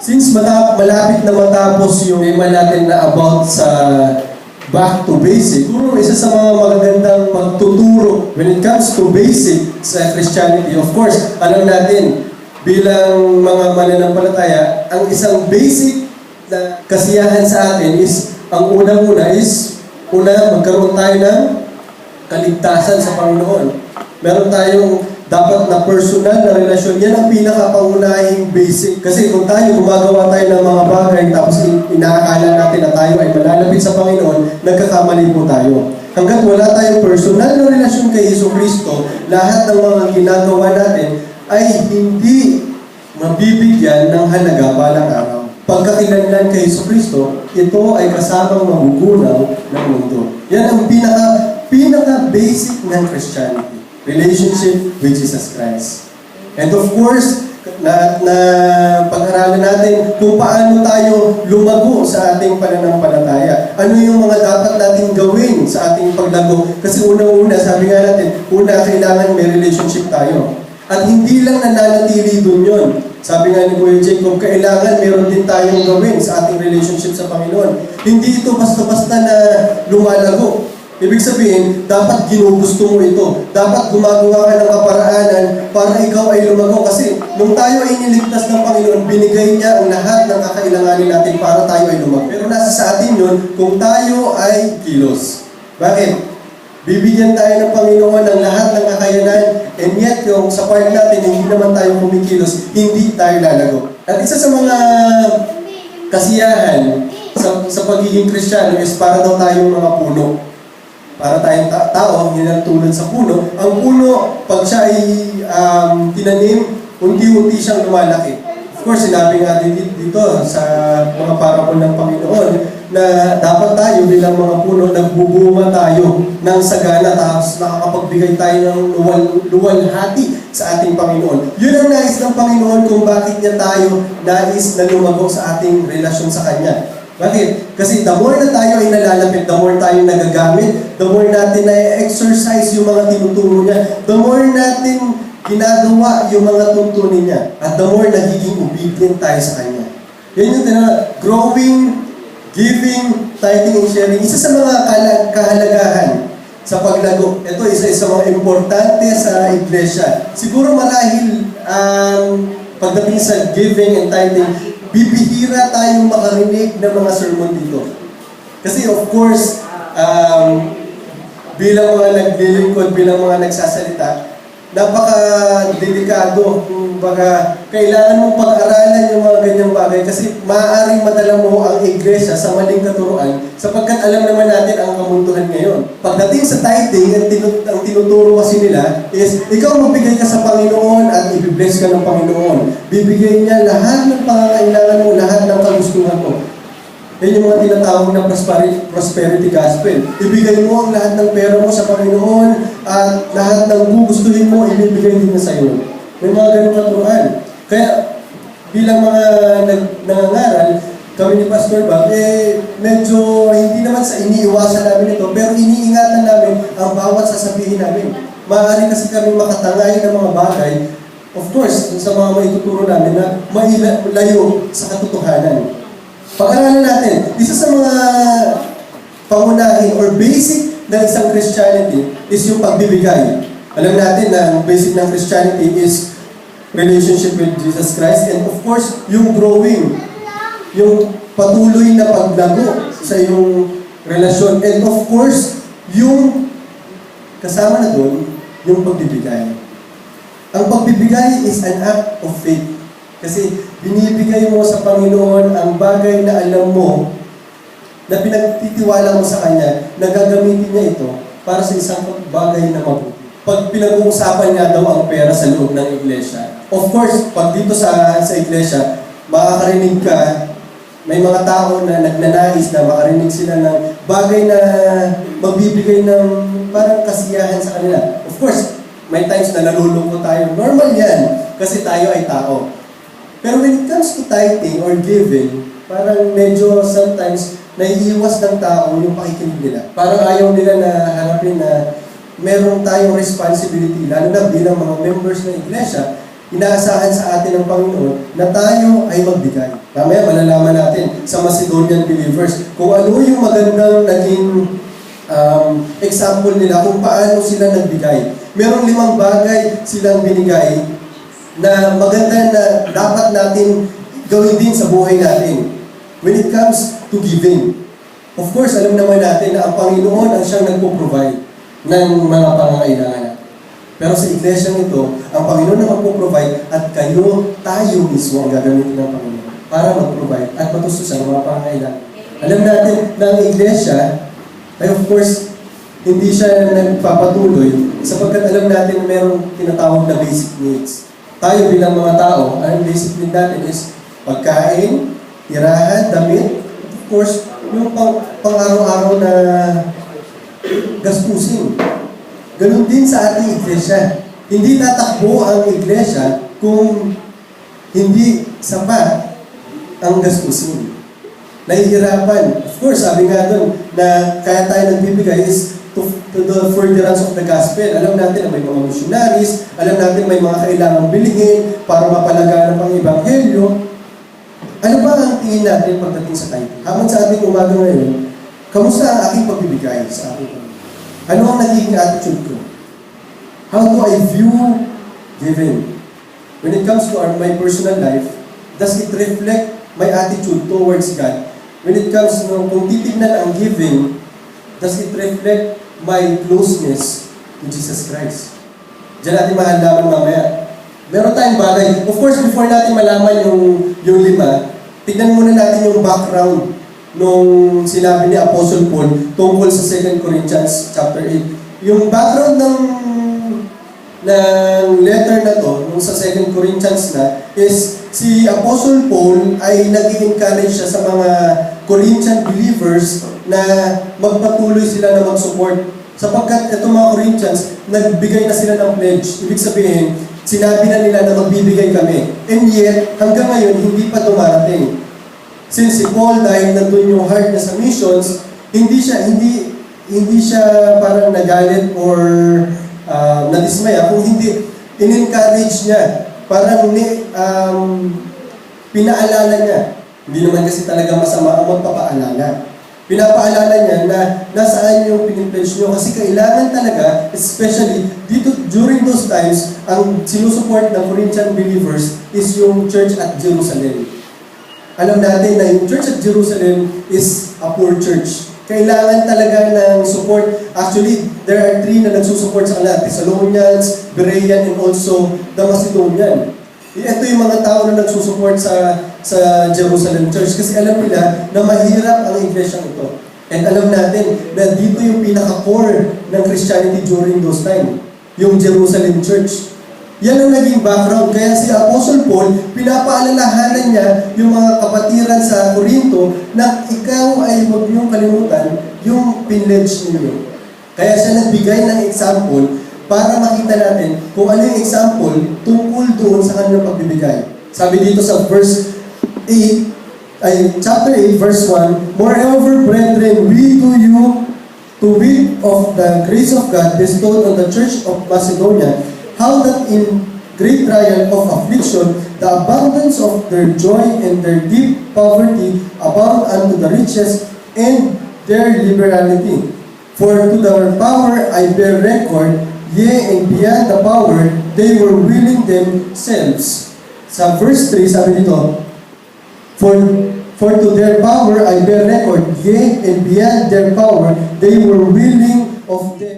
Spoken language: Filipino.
Since malapit na matapos yung tema natin na about sa back to basic, siguro isa sa mga magagandang magtuturo when it comes to basic sa Christianity. Of course, alam natin, bilang mga mananampalataya, ang isang basic na kasiyahan sa atin is, ang unang-una is, magkaroon tayo ng kaligtasan sa Panginoon. Meron tayong dapat na personal na relasyon. Yan ang pinaka-paunahing basic. Kasi kung tayo gumagawa tayo ng mga bagay tapos inaakala natin na tayo ay malalapit sa Panginoon, nagkakamali po tayo. Hanggat wala tayong personal na relasyon kay Jesucristo, lahat ng mga ginagawa natin ay hindi mabibigyan ng halaga balang araw. Pagkakilanlan kay Jesucristo, ito ay kasamang magugunaw ng mundo. Yan ang pinaka-basic ng Christianity. Relationship with Jesus Christ. And of course, na pag-aralan natin kung paano tayo lumago sa ating pananampalataya. Ano yung mga dapat natin gawin sa ating paglago? Kasi unang-una, sabi nga natin, kailangan may relationship tayo. At hindi lang nananatili dun yun. Sabi nga ni Kuya Jacob, kailangan meron din tayong gawin sa ating relationship sa Panginoon. Hindi ito basta-basta na lumalago. Ibig sabihin, dapat ginugusto mo ito. Dapat gumagawa ka ng kaparaanan para ikaw ay lumago. Kasi nung tayo ay niligtas ng Panginoon, binigay niya ang lahat ng kakailanganin natin para tayo ay lumago. Pero nasa sa atin yun kung tayo ay kilos. Bakit? Bibigyan tayo ng Panginoon ng lahat ng kakayanan, and yet yung sa part natin, hindi naman tayo kumikilos, hindi tayo lalago. At isa sa mga kasiyahan sa pagiging Kristiyano is para daw tayong mga puno. Para tayong tao, hindi na tulad sa puno. Ang puno, pag siya ay tinanim, unti-unti siyang lumalaki. Of course, sinabi nga din dito sa mga parabol ng Panginoon na dapat tayo bilang mga puno, nagbubunga tayo ng sagana, tapos nakakapagbigay tayo ng luwalhati sa ating Panginoon. Yun ang nais ng Panginoon kung bakit niya tayo nais na lumago sa ating relasyon sa Kanya. Bakit? Kasi the more na tayo ay nalalapit, the more tayo nagagamit, the more natin na-exercise yung mga tinuturo niya, the more natin ginagawa yung mga tuntunin niya, at the more nagiging obedient tayo sa Kanya. Yan yung growing, giving, tithing, and sharing. Isa sa mga kahalagahan sa paglago. Ito isa sa mga importante sa iglesia. Siguro marahil pagdating sa giving and tithing, bibihira tayong makarinig ng mga sermon dito. Kasi of course, bilang mga naglilingkod, bilang mga nagsasalita, napaka-delikado. Kumbaga, kailangan mong pag-aralan yung mga ganyang bagay kasi maaaring madala mo ang iglesia sa maling katuruan sapagkat alam naman natin ang kamunduhan ngayon. Pagdating sa tithing, ang tinuturo kasi nila is, ikaw magbigay ka sa Panginoon at ibibless ka ng Panginoon. Bibigay niya lahat ng pangangailangan mo, lahat ng kagustuhan mo. Yan yung mga tinatawag na prosperity gospel. Ibigay mo ang lahat ng pera mo sa Panginoon at lahat ng gugustuhin mo, ibibigay din na sa iyo. May mga ganung katuruan. Kaya bilang mga nangangaral, kami ni Pastor Bob, medyo hindi naman sa iniiwasan namin ito, pero iniingatan namin ang bawat sasabihin namin. Maaari kasi kami makatangay ng mga bagay, of course, sa mga maituturo namin na mailayo sa katotohanan. Pag-aralan natin, isa sa mga pangunahin or basic ng isang Christianity is yung pagbibigay. Alam natin na ang basic ng Christianity is relationship with Jesus Christ, and of course, yung growing, yung patuloy na paglago sa iyong relasyon, and of course, yung kasama na doon, yung pagbibigay. Ang pagbibigay is an act of faith. Kasi binibigay mo sa Panginoon ang bagay na alam mo, na pinagtitiwala mo sa Kanya, na gagamitin niya ito para sa isang bagay na mabuti. Pag pinag-uusapan niya daw ang pera sa loob ng iglesia, of course, pag dito sa iglesia, makakarinig ka, may mga tao na nagnanais na makarinig sila ng bagay na magbibigay ng parang kasiyahan sa kanila. Of course, may times na nalulungkot tayo. Normal yan, kasi tayo ay tao. Pero when it comes to tithing or giving, parang medyo sometimes naiiwas ng tao yung pakikinig nila. Parang ayaw nila na harapin na meron tayong responsibility, lalo na bilang mga members ng iglesia, inaasahan sa atin ng Panginoon na tayo ay magbigay. Mamaya malalaman natin sa Macedonian believers kung ano yung magandang naging example nila kung paano sila nagbigay. Merong 5 bagay silang binigay na maganda na dapat natin gawin din sa buhay natin when it comes to giving. Of course, alam naman natin na ang Panginoon ang siyang nagpo-provide ng mga pangangailangan natin. Pero sa iglesyang ito, ang Panginoon ang magpo-provide at tayo mismo ang gagamitin ng Panginoon para mag-provide at matustusan ang mga pangangailangan. Alam natin na ang iglesia ay of course, hindi siya nagpapatuloy sapagkat alam natin na mayroong tinatawag na basic needs. Tayo bilang mga tao, ang basic need natin is pagkain, tirahan, damit, of course, yung pang-araw-araw na gastusin. Ganun din sa ating iglesia. Hindi tatakbo ang iglesia kung hindi sapat ang gastusin. Nahihirapan. Of course, sabi nga doon na kaya tayo nagbibigay is to the furtherance of the gospel. Alam natin na may mga missionaries, alam natin may mga kailangang bilhin para mapalaganap ang ebanghelyo. Ano ba ang tingin natin pagdating sa tithing? Habang sa ating umaga ngayon, kamusta ang aking pagbibigay sa aking Panginoon? Ano ang nagiging attitude ko? How do I view giving? When it comes to my personal life, does it reflect my attitude towards God? When it comes to kung titignan ang giving, does it reflect my closeness to Jesus Christ? Diyan natin mahalaman mamaya. Meron tayong bagay. Of course, before natin malaman yung 5, tignan muna natin yung background nung sinabi ni Apostle Paul tungkol sa 2 Corinthians chapter 8. Yung background ng letter na to, nung sa 2 Corinthians na, is si Apostle Paul ay nag-encourage siya sa mga Corinthian believers na magpatuloy sila na mag-support. Sapagkat itong mga Corinthians, nagbigay na sila ng pledge. Ibig sabihin, sinabi na nila na magbibigay kami. And yet, hanggang ngayon, hindi pa dumarating. Since si Paul, dahil nandun yung heart niya sa missions, hindi siya parang nagalit or nadismaya, kung hindi, in-encourage niya. Parang pinaalala niya. Hindi naman kasi talaga masama ang magpapaalala. Pinapaalala niya na nasaan yung pinipledge nyo kasi kailangan talaga, especially dito during those times, ang sinusupport ng Corinthian believers is yung church at Jerusalem. Alam natin na yung church at Jerusalem is a poor church. Kailangan talaga ng support. Actually, there are 3 na nagsusupport sa kanila. Thessalonians, Berean, and also the Macedonian. Ito yung mga tao na nagsusupport sa Jerusalem Church kasi alam nila na mahirap ang iglesia ito. And alam natin na dito yung pinaka-core ng Christianity during those time. Yung Jerusalem Church. Yan ang naging background. Kaya si Apostle Paul, pinapaalalahanan niya yung mga kapatiran sa Corinto na ikaw ay huwag niyong kalimutan yung pinledge ninyo. Kaya siya nagbigay ng example para makita natin kung ano yung example tungkol doon sa kanyang pagbibigay. Sabi dito sa chapter 8, verse 1, Moreover, brethren, we to you to read of the grace of God bestowed on the church of Macedonia, how that in great trial of affliction, the abundance of their joy and their deep poverty abound unto the riches and their liberality. For to their power I bear record, yea, and beyond the power, they were willing themselves. Sa verse 3, sabi dito, For to their power I bear record, yea, and beyond their power, they were willing of them.